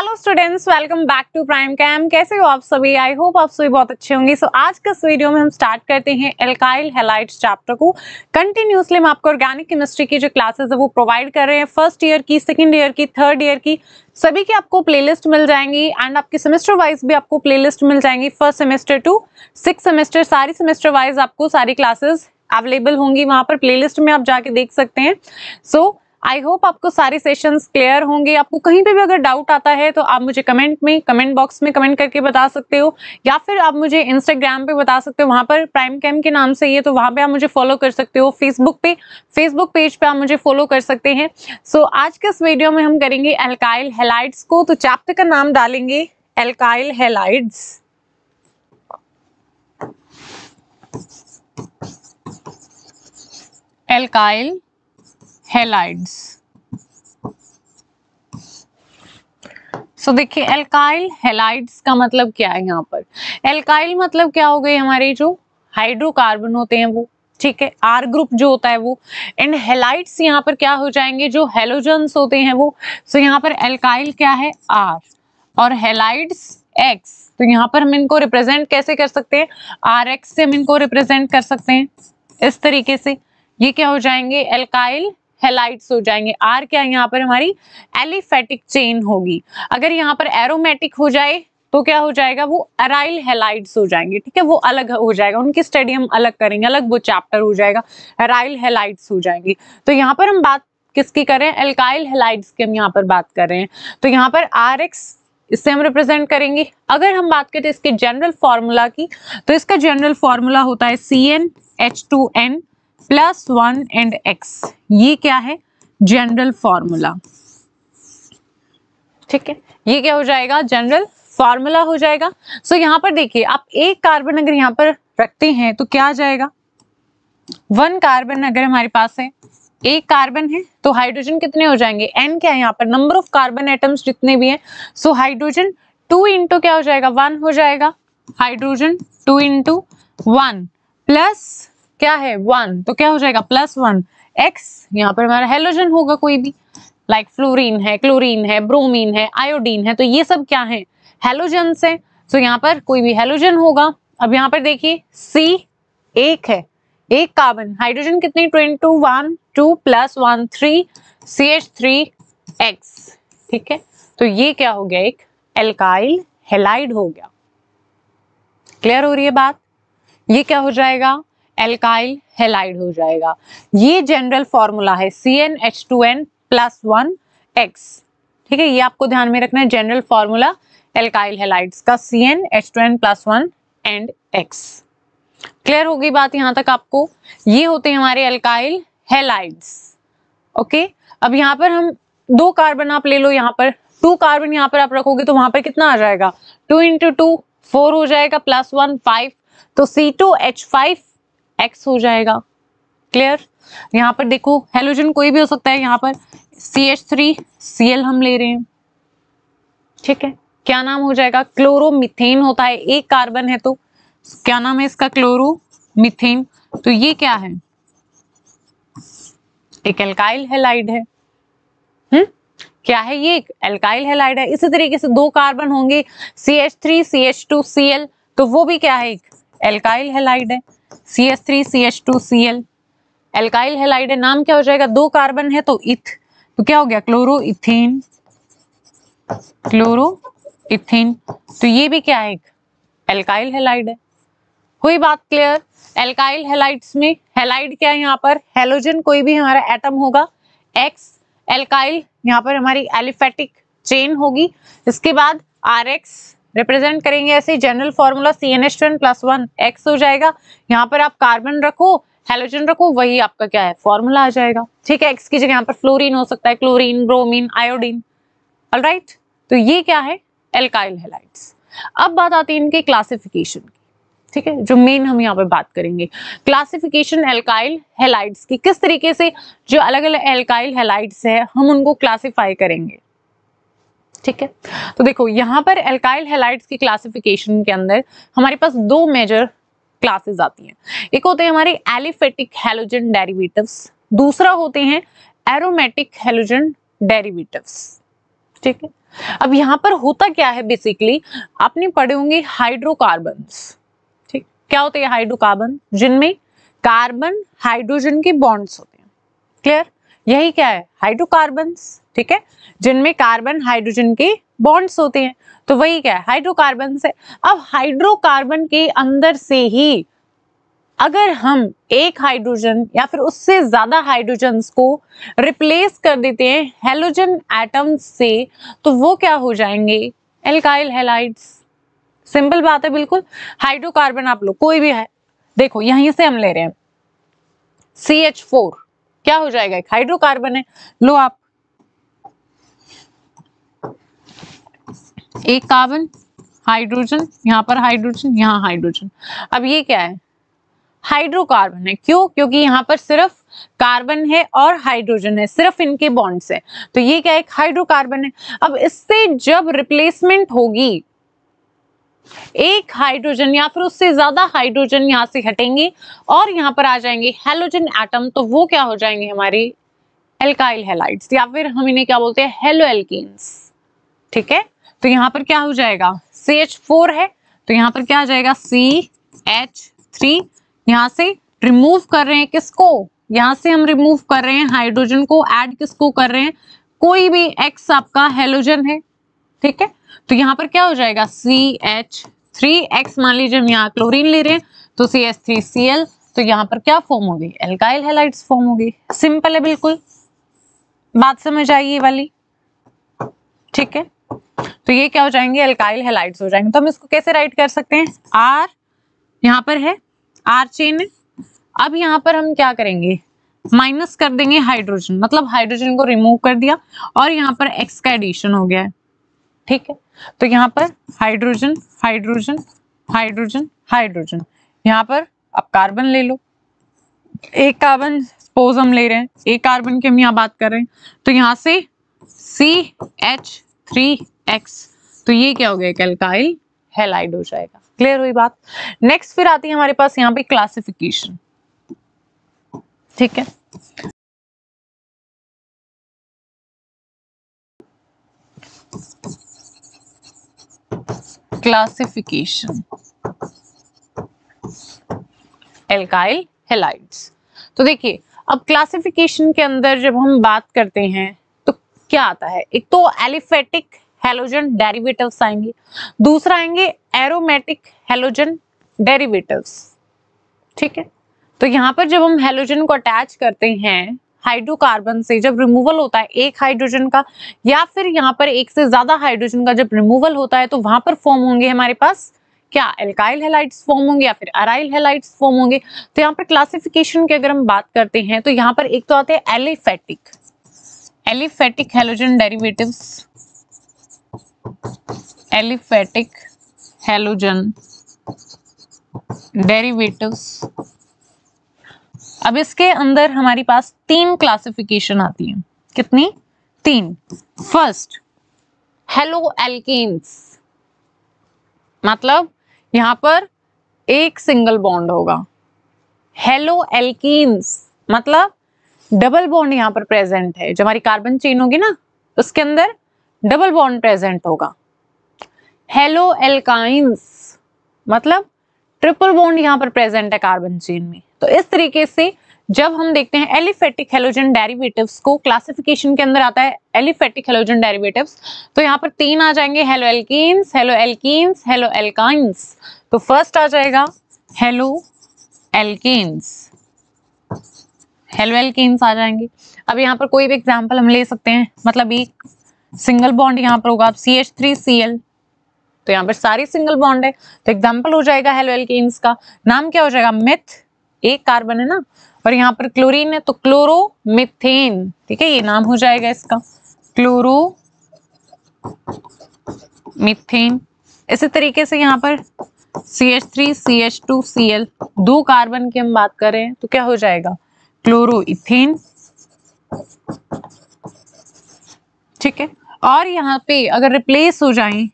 Hello students, welcome back to Prime Cam. कैसे हो आप सभी? आई होप आप सभी बहुत अच्छे होंगे। सो आज के इस वीडियो में हम स्टार्ट करते हैं एल्काइल हैलाइड्स चैप्टर को। कंटिन्यूसली हम आपको ऑर्गेनिक केमिस्ट्री की जो क्लासेस है वो प्रोवाइड कर रहे हैं। फर्स्ट ईयर की, सेकंड ईयर की, थर्ड ईयर की, सभी की आपको प्लेलिस्ट मिल जाएंगी एंड आपकी सेमेस्टर वाइज भी आपको प्लेलिस्ट मिल जाएंगी। First semester two six semester, सारी सेमेस्टर वाइज आपको सारी क्लासेस अवेलेबल होंगी। वहां पर प्लेलिस्ट में आप जाके देख सकते हैं। सो आई होप आपको सारे सेशंस क्लियर होंगे। आपको कहीं पे भी अगर डाउट आता है तो आप मुझे कमेंट बॉक्स में कमेंट करके बता सकते हो, या फिर आप मुझे इंस्टाग्राम पे बता सकते हो। वहां पर प्राइम कैम के नाम से ही है, तो वहां पे आप मुझे फॉलो कर सकते हो। फेसबुक पेज पे आप मुझे फॉलो कर सकते हैं। सो आज के इस वीडियो में हम करेंगे एल्काइल हैलाइड्स को। तो चैप्टर का नाम डालेंगे alkyl halides. Alkyl halides. So देखिए, एल्काइल हैलाइड्स का मतलब क्या है। यहाँ पर एल्काइल मतलब क्या हो गई, हमारे जो हाइड्रोकार्बन होते हैं वो, ठीक है, आर ग्रुप जो होता है वो, एंड हैलाइड्स यहाँ पर क्या हो जाएंगे, जो हेलोजन्स होते हैं वो। सो यहाँ पर एल्काइल क्या है, आर, और हैलाइड्स एक्स। तो यहाँ पर हम इनको रिप्रेजेंट कैसे कर सकते हैं, आर एक्स से हम इनको रिप्रेजेंट कर सकते हैं इस तरीके से। ये क्या हो जाएंगे, एल्काइल हैलाइड्स हो जाएंगे। आर क्या है, यहाँ पर हमारी एलिफेटिक चेन होगी। अगर यहाँ पर एरोमेटिक हो जाए तो क्या हो जाएगा, वो अराइल हैलाइड्स हो जाएंगे। ठीक है, वो अलग हो जाएगा, उनकी स्टडी हम अलग करेंगे, अलग वो चैप्टर हो जाएगा, अराइल हैलाइड्स हो जाएंगी। तो यहाँ पर हम बात किसकी कर रहे हैं, एल्काइल हैलाइड्स की हम यहाँ पर बात कर रहे हैं। तो यहाँ पर आर एक्स इससे हम रिप्रेजेंट करेंगे। अगर हम बात करें इसके जनरल फॉर्मूला की, तो इसका जनरल फॉर्मूला होता है CnH2n +1 एंड X। ये क्या है, जनरल फॉर्मूला। ठीक है, ये क्या हो जाएगा, जनरल फॉर्मूला हो जाएगा। सो यहाँ पर देखिए, आप एक कार्बन अगर यहाँ पर रखते हैं तो क्या आ जाएगा, 1 कार्बन अगर हमारे पास है, एक कार्बन है तो हाइड्रोजन कितने हो जाएंगे, n क्या है यहाँ पर, नंबर ऑफ कार्बन एटम्स जितने भी हैं। सो हाइड्रोजन 2 इंटू क्या हो जाएगा, 1 हो जाएगा। हाइड्रोजन 2 इंटू 1 प्लस क्या है 1, तो क्या हो जाएगा +1 x। यहाँ पर हमारा हेलोजन होगा कोई भी, लाइक फ्लोरीन है, क्लोरीन है, ब्रोमीन है, आयोडीन है, तो ये सब क्या है, हेलोजन्स है। सो यहाँ पर कोई भी हेलोजन होगा। अब यहाँ पर देखिए C एक है, एक कार्बन, हाइड्रोजन कितने 2 इंटू 1 2 +1 3 CH3X। ठीक है, तो ये क्या हो गया, एक एल्काइल हैलाइड हो गया। क्लियर हो रही है बात, ये क्या हो जाएगा, एल्काइल हैलाइड हो जाएगा। ये जनरल फॉर्मूला है CnH2n +1 X। ठीक है, ये आपको ध्यान में रखना है, जनरल फॉर्मूला एल्काइल हैलाइड्स का CnH2n +1 एंड X। क्लियर होगी बात यहाँ तक आपको। ये होते हैं हमारे एल्काइल हैलाइड्स। ओके, अब यहाँ पर हम 2 कार्बन आप ले लो, यहाँ पर 2 कार्बन यहाँ पर आप रखोगे तो वहां पर कितना आ जाएगा, 2 इंटू 2 4 हो जाएगा, +1 5, तो C2H5X हो जाएगा। क्लियर, यहाँ पर देखो हेलोजन कोई भी हो सकता है, यहाँ पर CH3Cl हम ले रहे हैं। ठीक है, क्या नाम हो जाएगा, क्लोरोमीथेन होता है, एक कार्बन है तो क्या नाम है इसका, क्लोरोमीथेन। तो ये क्या है, एक एल्काइल हैलाइड है। क्या है, ये एक एल्काइल हैलाइड है। इसी तरीके से 2 कार्बन होंगे, CH3CH2Cl, तो वो भी क्या है, एक एल्काइल हैलाइड है। CH3CH2Cl एल्काइल हैलाइड है। नाम क्या हो जाएगा, 2 कार्बन है तो इथ, तो क्या हो गया, क्लोरोइथेन। क्लोरोइथेन, तो ये भी क्या है, एक एल्काइल हैलाइड है। हुई बात क्लियर। एल्काइल हैलाइड्स में हैलाइड क्या है, यहाँ पर हेलोजन कोई भी हमारा एटम होगा, X। एल्काइल यहाँ पर हमारी एलिफेटिक चेन होगी। इसके बाद RX रिप्रेजेंट करेंगे ऐसे, जनरल फॉर्मूला CnH2n +1 X हो जाएगा। यहाँ पर आप कार्बन रखो, हेलोजन रखो, वही आपका क्या है, फॉर्मूला आ जाएगा। ठीक है, X की जगह यहाँ पर फ्लोरीन हो सकता है, क्लोरीन, ब्रोमीन, आयोडीन। ऑलराइट, तो ये क्या है, एल्काइल हैलाइड्स। अब बात आती है इनके क्लासिफिकेशन की। ठीक है, जो मेन हम यहाँ पर बात करेंगे, क्लासिफिकेशन एल्काइल हैलाइड्स की, किस तरीके से जो अलग अलग एल्काइल हैलाइड्स है हम उनको क्लासिफाई करेंगे। ठीक है, तो देखो यहाँ पर एल्काइल हैलाइड्स की क्लासिफिकेशन के अंदर हमारे पास 2 मेजर क्लासेस आती हैं। एक होते हैं हमारे एलिफेटिक हैलोजन डेरिवेटिव्स, दूसरा होते हैं एरोमेटिक हैलोजन डेरिवेटिव्स। ठीक है, अब यहाँ पर होता क्या है बेसिकली, आपने पढ़े होंगे हाइड्रोकार्बन्स, ठीक, क्या होते हैं हाइड्रोकार्बन, जिनमें कार्बन हाइड्रोजन के बॉन्ड्स होते हैं, क्लियर, यही क्या है हाइड्रोकार्बन्स, ठीक है, जिनमें कार्बन हाइड्रोजन के बॉन्ड्स होते हैं, तो वही क्या है हाइड्रोकार्बन्स है। अब हाइड्रोकार्बन के अंदर से ही अगर हम एक हाइड्रोजन या फिर उससे ज्यादा हाइड्रोजन्स को रिप्लेस कर देते हैं हेलोजन एटम्स से, तो वो क्या हो जाएंगे एल्काइल हैलाइड्स। सिंपल बात है बिल्कुल। हाइड्रोकार्बन आप लोग कोई भी है, देखो यहीं से हम ले रहे हैं CH4, क्या हो जाएगा एक हाइड्रोकार्बन है, लो आप एक कार्बन हाइड्रोजन, यहाँ पर हाइड्रोजन, यहाँ हाइड्रोजन, अब ये क्या है हाइड्रोकार्बन है, क्यों, क्योंकि यहाँ पर सिर्फ कार्बन है और हाइड्रोजन है, सिर्फ इनके बॉन्ड्स है, तो ये क्या है एक हाइड्रोकार्बन है। अब इससे जब रिप्लेसमेंट होगी, एक हाइड्रोजन या फिर उससे ज्यादा हाइड्रोजन यहाँ से हटेंगे और यहाँ पर आ जाएंगे हेलोजन एटम, तो वो क्या हो जाएंगे हमारे एल्काइल हैलाइड्स, या फिर हम इन्हें क्या बोलते हैं हेलो एल्कीन्स, ठीक है। तो यहाँ पर क्या हो जाएगा CH4 है, तो यहाँ पर क्या आ जाएगा CH3, यहाँ से रिमूव कर रहे हैं किसको, यहाँ से हम रिमूव कर रहे हैं हाइड्रोजन को, ऐड किसको कर रहे हैं, कोई भी X आपका हेलोजन है, ठीक है, तो यहाँ पर क्या हो जाएगा CH3X, मान लीजिए हम यहाँ क्लोरीन ले रहे हैं तो CH3Cl, तो यहाँ पर क्या फॉर्म होगी एल्काइल हैलाइड्स फॉर्म होगी। सिंपल है बिल्कुल, बात समझ आई ये वाली, ठीक है। तो ये क्या हो जाएंगे एल्काइल हैलाइड्स हो जाएंगे। तो हम इसको कैसे राइट कर सकते हैं, R यहाँ पर है, R चेन है, अब यहाँ पर हम क्या करेंगे माइनस कर देंगे हाइड्रोजन, मतलब हाइड्रोजन को रिमूव कर दिया और यहाँ पर X का एडिशन हो गया है, ठीक है। तो यहाँ पर हाइड्रोजन हाइड्रोजन हाइड्रोजन हाइड्रोजन, यहाँ पर अब कार्बन ले लो, एक कार्बन सपोज हम ले रहे हैं, एक कार्बन की हम यहाँ बात कर रहे हैं, तो यहाँ से CH3X, तो ये क्या हो गया एल्काइल हैलाइड हो जाएगा। क्लियर हुई बात। नेक्स्ट फिर आती है हमारे पास यहाँ पे क्लासिफिकेशन, ठीक है। क्लासिफिकेशन एल्काइल हैलाइड्स, तो देखिए अब क्लासिफिकेशन के अंदर जब हम बात करते हैं तो क्या आता है, एक तो एलिफेटिक हैलोजन डेरिवेटिव्स आएंगे, दूसरा आएंगे एरोमेटिक हैलोजन डेरिवेटिव्स, ठीक है। तो यहाँ पर जब हम हैलोजन को अटैच करते हैं हाइड्रोकार्बन से, जब रिमूवल होता है एक हाइड्रोजन का या फिर यहाँ पर एक से ज्यादा हाइड्रोजन का जब रिमूवल होता है, तो वहां पर फॉर्म होंगे हमारे पास क्या एल्काइल हैलाइड्स फॉर्म होंगे या फिर अराइल हैलाइड्स फॉर्म होंगे। तो यहाँ पर क्लासिफिकेशन की अगर हम बात करते हैं तो यहाँ पर एक तो आते हैं aliphatic halogen derivatives, aliphatic halogen derivatives. अब इसके अंदर हमारे पास 3 क्लासिफिकेशन आती है, कितनी 3। फर्स्ट हेलो एल्केन्स, मतलब यहां पर एक सिंगल बॉन्ड होगा, हेलो एल्कीन्स मतलब डबल बॉन्ड यहां पर प्रेजेंट है, जो हमारी कार्बन चेन होगी ना उसके अंदर डबल बॉन्ड प्रेजेंट होगा। हेलो एल्काइंस मतलब ट्रिपल बॉन्ड यहां पर प्रेजेंट है कार्बन चेन में। तो इस तरीके से जब हम देखते हैं एलिफेटिक हैलोजन डेरिवेटिव्स को, क्लासिफिकेशन के अंदर आता है एलिफेटिक हैलोजन डेरिवेटिव्स, तो यहाँ पर 3 आ जाएंगे, hello alkenes, hello alkenes, hello alkynes. तो फर्स्ट आ जाएगा हेलो एल्कीन्स, हेलो एल्कीन्स आ जाएंगे। अब यहाँ पर कोई भी एग्जांपल हम ले सकते हैं, मतलब एक सिंगल बॉन्ड यहाँ पर होगा CH3Cl, तो यहाँ पर सारी सिंगल बॉन्ड है, तो एग्जांपल हो जाएगा हेलो एल्कीन्स का। नाम क्या हो जाएगा मिथ, एक कार्बन है ना, और यहाँ पर क्लोरीन है तो क्लोरोमीथेन, ठीक है, ये नाम हो जाएगा इसका क्लोरोमीथेन। इसी तरीके से यहाँ पर CH3CH2Cl, 2 कार्बन की हम बात कर रहे हैं तो क्या हो जाएगा क्लोरोइथेन, ठीक है। और यहाँ पे अगर रिप्लेस हो जाए,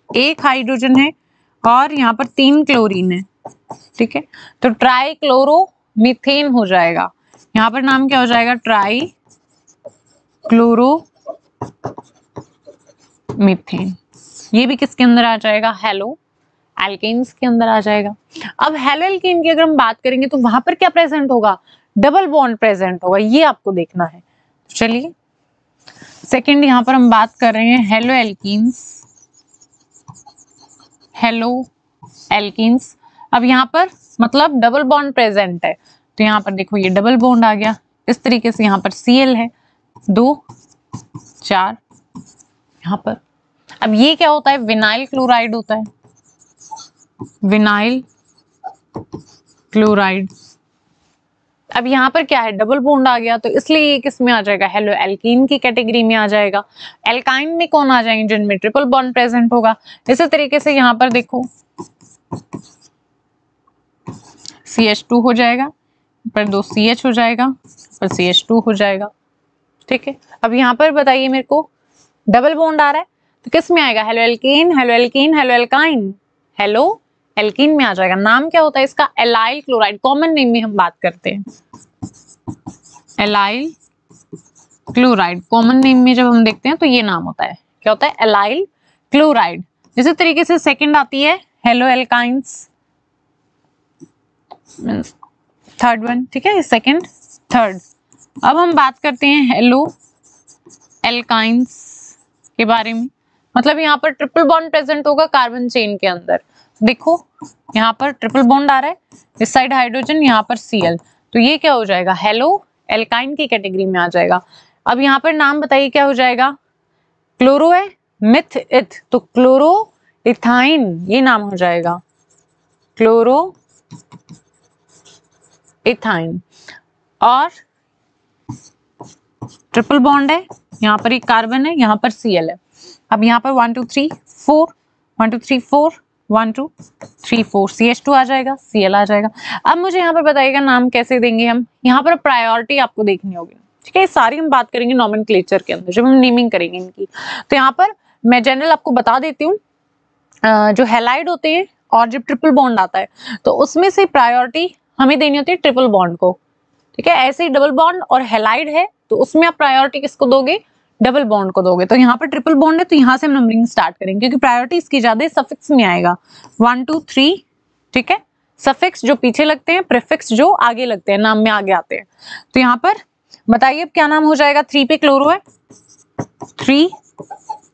एक हाइड्रोजन है और यहाँ पर 3 क्लोरीन है, ठीक है, तो ट्राई क्लोरोमीथेन हो जाएगा। यहाँ पर नाम क्या हो जाएगा ट्राई क्लोरोमीथेन, मीथेन। ये भी किसके अंदर आ जाएगा, हेलो एल्केन्स के अंदर आ जाएगा। अब हेलो एल्केन की अगर हम बात करेंगे तो वहां पर क्या प्रेजेंट होगा, डबल बॉन्ड प्रेजेंट होगा, ये आपको देखना है। चलिए सेकंड यहां पर हम बात कर रहे हैं हेलो एल्कीन्स, हेलो एल्कीन्स। अब यहाँ पर मतलब डबल बॉन्ड प्रेजेंट है, तो यहाँ पर देखो ये डबल बॉन्ड आ गया इस तरीके से, यहाँ पर Cl है 2 4 यहाँ पर। अब ये क्या होता है, विनाइल क्लोराइड होता है, विनाइल क्लोराइड। अब यहाँ पर क्या है, डबल बॉन्ड आ गया, तो इसलिए ये किस में आ जाएगा, हेलो एल्कीन की कैटेगरी में आ जाएगा। एल्काइन में कौन आ जाएंगे, जिनमें ट्रिपल बॉन्ड प्रेजेंट होगा। इसी तरीके से यहाँ पर देखो CH2 हो जाएगा, पर 2 CH हो जाएगा, पर CH2 हो जाएगा, ठीक है। अब यहाँ पर बताइए मेरे को, डबल बॉन्ड आ रहा है तो किस में आएगा, hello alkene, hello alkene, hello alkyne, hello alkene में आ जाएगा। नाम क्या होता है इसका, एलाइल क्लोराइड। कॉमन नेम में हम बात करते हैं एलाइल क्लोराइड, कॉमन नेम में जब हम देखते हैं तो ये नाम होता है, क्या होता है, एलाइल क्लोराइड। इसी तरीके से सेकंड आती है हेलो एल्काइंस, थर्ड वन, ठीक है, सेकंड थर्ड। अब हम बात करते हैं हेलो एल्काइंस के बारे में। मतलब यहाँ पर ट्रिपल बॉन्ड प्रेजेंट होगा कार्बन चेन के अंदर। देखो यहाँ पर ट्रिपल बॉन्ड आ रहा है, इस साइड हाइड्रोजन, यहाँ पर Cl, तो ये क्या हो जाएगा, हेलो एल्काइन की कैटेगरी में आ जाएगा। अब यहाँ पर नाम बताइए क्या हो जाएगा, क्लोरो है, मिथ इथ, तो क्लोरो इथाइन ये नाम हो जाएगा, क्लोरो इथाइन। और ट्रिपल बॉन्ड है, यहाँ पर एक कार्बन है, यहाँ पर Cl है। अब यहाँ पर 1 2 3 4 1 2 3 4 1 2 3 4 CH2 आ जाएगा, Cl आ जाएगा। अब मुझे यहाँ पर बताइएगा नाम कैसे देंगे हम, यहाँ पर प्रायोरिटी आपको देखनी होगी, ठीक है। सारी हम बात करेंगे नॉमेनक्लेचर के अंदर जब हम नेमिंग करेंगे इनकी। तो यहाँ पर मैं जनरल आपको बता देती हूँ, जो हैलाइड होते हैं और जब ट्रिपल बॉन्ड आता है तो उसमें से प्रायोरिटी हमें देनी होती है ट्रिपल बॉन्ड को, ठीक है। ऐसे ही डबल बॉन्ड और हैलाइड है तो उसमें आप प्रायोरिटी किसको दोगे, डबल बॉन्ड को दोगे। तो यहाँ पर ट्रिपल बॉन्ड है तो यहाँ से हम नंबरिंग स्टार्ट करेंगे, क्योंकि प्रायोरिटी इसकी ज्यादा सफिक्स में आएगा 1 2 3, ठीक है। सफिक्स जो पीछे लगते हैं, प्रीफिक्स जो आगे लगते हैं, नाम में आगे आते हैं। तो यहाँ पर बताइए अब क्या नाम हो जाएगा, 3 पे क्लोरो है, 3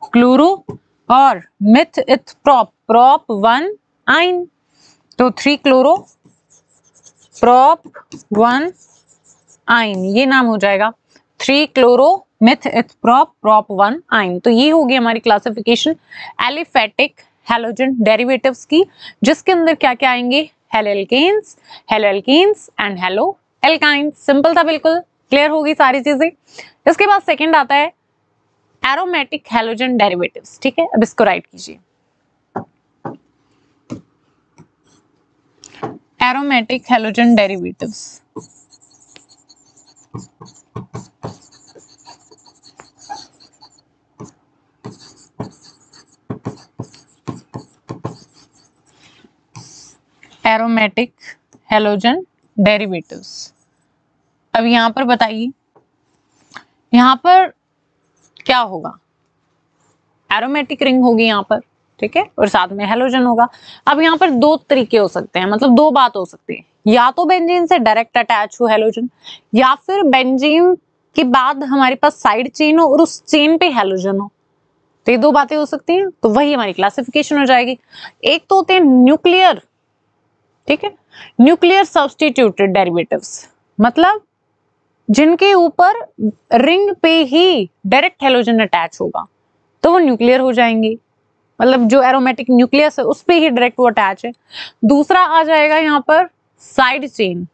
क्लोरो, और मिथ इथ प्रोप, प्रोप 1 आइन, तो 3 क्लोरो प्रोप 1 आइन, ये नाम हो जाएगा 3 क्लोरो मिथ इथ प्रोप, प्रोप 1 आइन। तो ये होगी हमारी क्लासिफिकेशन एलिफेटिक हैलोजन डेरिवेटिव्स की, जिसके अंदर क्या क्या आएंगे, halo alkanes, halo alkenes and halo alkynes. Simple था, बिल्कुल क्लियर होगी सारी चीजें। इसके बाद सेकंड आता है एरोमेटिक हैलोजन डेरिवेटिव्स, ठीक है। अब इसको राइट कीजिए, aromatic halogen derivatives. Aromatic halogen derivatives. अब यहां पर बताइए, यहां पर क्या होगा, एरोमेटिक रिंग होगी यहाँ पर, ठीक है, और साथ में हैलोजन होगा। अब यहाँ पर दो तरीके हो सकते हैं, मतलब दो बात हो सकती है, या तो बेंजीन से डायरेक्ट अटैच हो हैलोजन, या फिर बेंजीन के बाद हमारे पास साइड चेन हो और उस चेन पे हैलोजन हो। तो ये दो बातें हो सकती हैं, तो वही हमारी क्लासिफिकेशन हो जाएगी। एक तो होते हैं न्यूक्लियर, ठीक है, न्यूक्लियर सब्स्टिट्यूटेड डेरिवेटिव्स, मतलब जिनके ऊपर रिंग पे ही डायरेक्ट हैलोजन अटैच होगा तो वो न्यूक्लियर हो जाएंगे, मतलब जो एरोमेटिक न्यूक्लियस है उस पे ही डायरेक्ट वो अटैच है। दूसरा आ जाएगा यहाँ पर साइड चेन,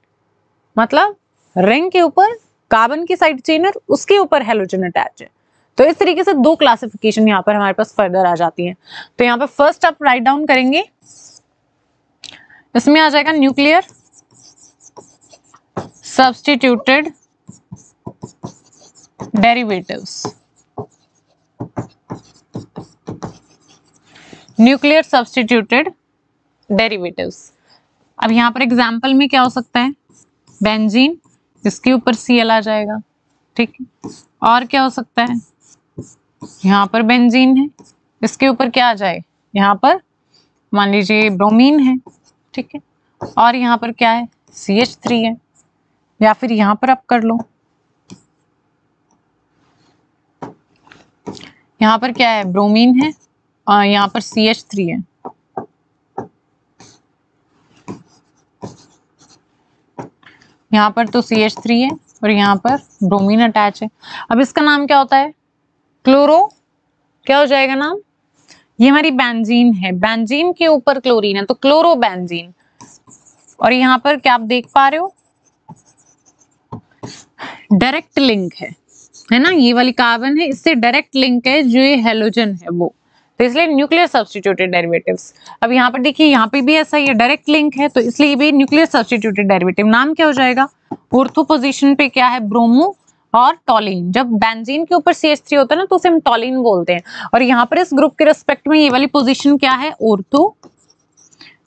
मतलब रिंग के ऊपर कार्बन की साइड चेन है, उसके ऊपर हैलोजन अटैच है। तो इस तरीके से दो क्लासिफिकेशन यहाँ पर हमारे पास फर्दर आ जाती है। तो यहाँ पर फर्स्ट आप राइट डाउन करेंगे, इसमें आ जाएगा nuclear substituted derivatives, nuclear substituted derivatives. अब यहाँ पर एग्जाम्पल में क्या हो सकता है, बेंजीन, इसके ऊपर Cl आ जाएगा, ठीक है। और क्या हो सकता है, यहाँ पर बेंजीन है, इसके ऊपर क्या आ जाए, यहाँ पर मान लीजिए ब्रोमीन है, ठीक है, और यहाँ पर क्या है, CH3 है, या फिर यहाँ पर आप कर लो, यहाँ पर क्या है, ब्रोमीन है और यहाँ पर CH3 है। यहाँ पर तो CH3 है और यहाँ पर ब्रोमीन अटैच है। अब इसका नाम क्या होता है, क्लोरो, क्या हो जाएगा नाम, ये हमारी बेंजीन है, बेंजीन के ऊपर क्लोरीन है तो क्लोरो बेंजीन। और यहाँ पर क्या आप देख पा रहे हो, डायरेक्ट लिंक है ना, ये वाली कार्बन है, इससे डायरेक्ट लिंक है, जो ये हेलोजन है वो, तो इसलिए न्यूक्लियर सब्स्टिट्यूटेड डेरिवेटिव्स। अब यहाँ पर देखिए, यहाँ पे भी ऐसा ही है, डायरेक्ट लिंक है, तो इसलिए भी न्यूक्लियर सब्स्टिट्यूटेड डेरिवेटिव। नाम क्या हो जाएगा, ऑर्थो पोजीशन पे क्या है, ब्रोमो और टॉलिन। जब बेंजीन के ऊपर CH3 होता है ना तो उसे हम टॉलिन बोलते हैं। और यहाँ पर इस ग्रुप के रिस्पेक्ट में ये वाली पोजीशन क्या है, ऑर्थो,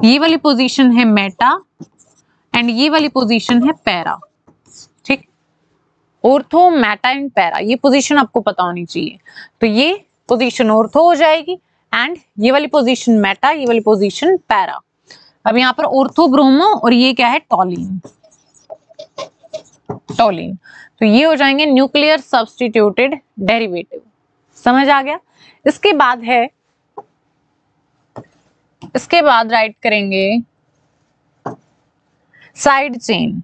ये वाली पोजीशन है मेटा, एंड ये वाली पोजीशन है पैरा, ठीक, ऑर्थो, मेटा एंड पैरा, ये पोजीशन आपको पता होनी चाहिए। तो ये पोजीशन ऑर्थो हो जाएगी एंड ये वाली पोजीशन मेटा, ये वाली पोजीशन पैरा। अब यहाँ पर ऑर्थो ब्रोमो और ये क्या है, टॉलिन, टॉलिन, तो ये हो जाएंगे न्यूक्लियर सब्स्टिट्यूटेड डेरिवेटिव। समझ आ गया। इसके बाद है, इसके बाद राइट करेंगे साइड चेन,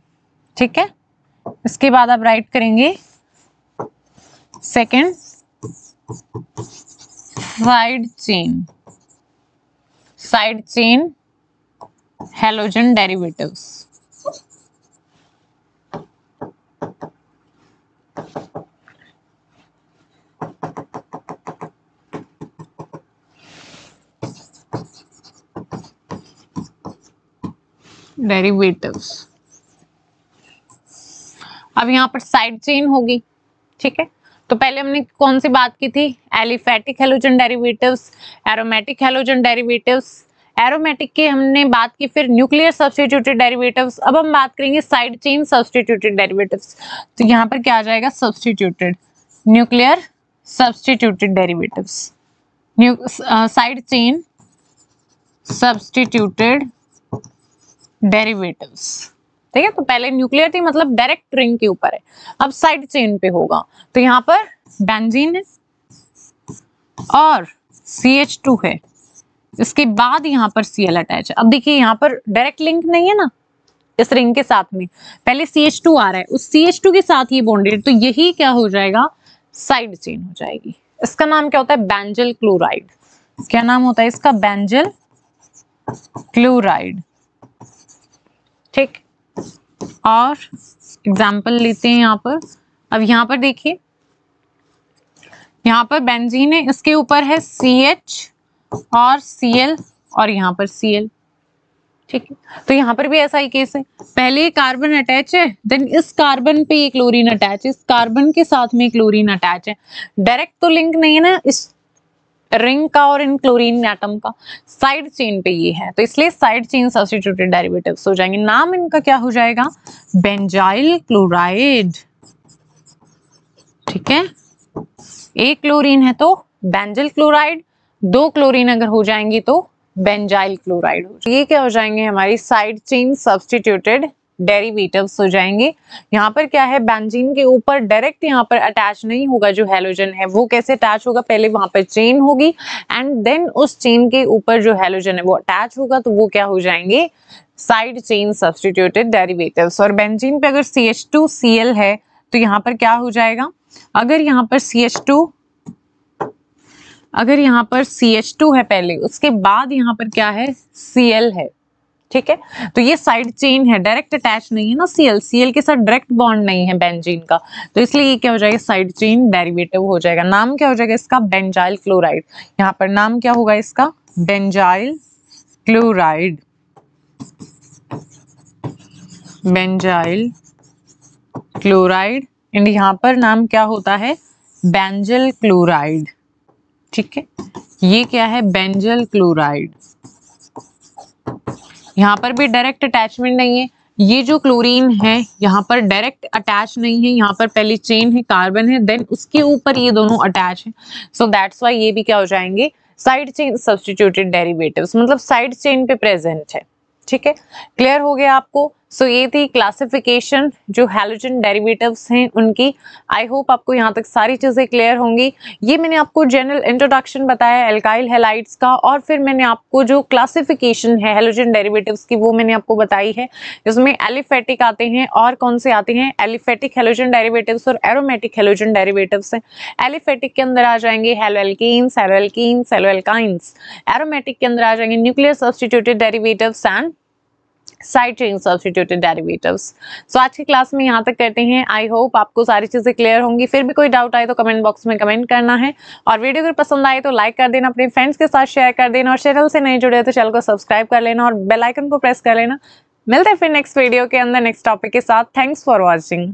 ठीक है, इसके बाद आप राइट करेंगे second side chain, side chain halogen derivatives. Derivatives, अब यहाँ पर साइड चेन होगी, ठीक है, तो पहले हमने कौन सी बात की थी, aliphatic halogen derivatives, aromatic halogen derivatives. Aromatic की हमने बात की, फिर न्यूक्लियर सब्स्टिट्यूटेड डेरिवेटिव्स। अब हम बात करेंगे साइड चेन सब्स्टिट्यूटेड डेरिवेटिव्स। तो यहाँ पर क्या आ जाएगा, substituted, nuclear substituted derivatives, side chain substituted derivatives, ठीक है। तो पहले न्यूक्लियर थी, मतलब डायरेक्ट रिंग के ऊपर है, अब साइड चेन पे होगा। तो यहाँ पर बेंजीन है और CH2 है, इसके बाद यहाँ पर Cl अटैच है। अब देखिए यहाँ पर डायरेक्ट लिंक नहीं है ना इस रिंग के साथ में, पहले CH2 आ रहा है, उस CH2 के साथ ये बॉन्डेड, तो यही क्या हो जाएगा, साइड चेन हो जाएगी। इसका नाम क्या होता है, बेंजल क्लोराइड। क्या नाम होता है इसका, बेंजल क्लोराइड, ठीक। और एग्जाम्पल लेते हैं यहाँ पर। अब यहाँ पर देखिए, यहाँ पर बेंजीन है, इसके ऊपर है CH और Cl और यहाँ पर Cl, ठीक है। तो यहाँ पर भी ऐसा ही केस है, पहले कार्बन अटैच है, देन इस कार्बन पे ये क्लोरीन अटैच है, इस कार्बन के साथ में क्लोरीन अटैच है। डायरेक्ट तो लिंक नहीं है ना इस रिंग का और इन क्लोरीन एटम का, साइड चेन पे ये है, तो इसलिए साइड चेन सब्स्टिट्यूटेड डेरिवेटिव्स हो जाएंगे। नाम इनका क्या हो जाएगा, बेंजाइल क्लोराइड, ठीक है। एक क्लोरीन है तो बेंजल क्लोराइड, दो क्लोरीन अगर हो जाएंगी तो बेंजाइल क्लोराइड हो जाएगी। ये क्या हो जाएंगे, हमारी साइड चेन सब्स्टिट्यूटेड डेरिवेटिव्स हो जाएंगे। यहाँ पर क्या है, बेंजीन के ऊपर डायरेक्ट यहाँ पर अटैच नहीं होगा, जो हैलोजन है वो कैसे अटैच होगा, पहले वहां पर चेन होगी एंड देन उस चेन के ऊपर जो हैलोजन है वो अटैच होगा, तो वो क्या हो जाएंगे, साइड चेन सब्स्टिट्यूटेड डेरिवेटिव्स। और बेंजीन पे अगर CH2Cl है तो यहाँ पर क्या हो जाएगा, अगर यहाँ पर CH2 है पहले, उसके बाद यहाँ पर क्या है, Cl है, ठीक है। तो ये साइड चेन है, डायरेक्ट अटैच नहीं है ना Cl के साथ डायरेक्ट बॉन्ड नहीं है बेंजीन का, तो इसलिए ये क्या हो जाएगा, साइड चेन डेरिवेटिव हो जाएगा। नाम क्या हो जाएगा इसका, बेंजाइल क्लोराइड। यहाँ पर नाम क्या होगा इसका, benzyl chloride, benzyl chloride. And यहाँ पर नाम क्या होता है, बेंजल क्लोराइड, ठीक है। ये क्या है, बेंजल क्लोराइड। यहाँ पर भी डायरेक्ट अटैचमेंट नहीं है, ये जो क्लोरीन है यहाँ पर डायरेक्ट अटैच नहीं है, यहाँ पर पहली चेन है, कार्बन है, देन उसके ऊपर ये दोनों अटैच है, सो दैट्स व्हाई ये भी क्या हो जाएंगे, साइड चेन सब्स्टिट्यूटेड डेरिवेटिव्स मतलब साइड चेन पे प्रेजेंट है। ठीक है, क्लियर हो गया आपको। सो ये थी क्लासिफिकेशन जो हैलोजन डेरिवेटिव्स हैं उनकी। आई होप आपको यहाँ तक सारी चीजें क्लियर होंगी। ये मैंने आपको जनरल इंट्रोडक्शन बताया एल्काइल हैलाइड्स का, और फिर मैंने आपको जो क्लासिफिकेशन है हैलोजन डेरिवेटिव्स की वो मैंने आपको बताई है। इसमें एलिफेटिक आते हैं और कौन से आते हैं, एलिफेटिक हैलोजन डेरिवेटिव्स और एरोमेटिक हैलोजन डेरिवेटिव्स हैं। एलिफेटिक के अंदर आ जाएंगे हैलोएल्कीन्स, हैलोएल्कीन्स, हैलोएल्काइन्स। एरोमेटिक के अंदर आ जाएंगे nuclear substituted derivatives and side chain substituted derivatives. So आज की क्लास में यहाँ तक करते हैं। आई होप आपको सारी चीजें क्लियर होंगी। फिर भी कोई डाउट आए तो कमेंट बॉक्स में कमेंट करना है, और वीडियो अगर पसंद आए तो लाइक कर देना, अपने फ्रेंड्स के साथ शेयर कर देना, और चैनल से नहीं जुड़े तो चैनल को सब्सक्राइब कर लेना और बेल आइकन को प्रेस कर लेना। मिलते हैं फिर नेक्स्ट वीडियो के अंदर नेक्स्ट टॉपिक के साथ। Thanks for watching.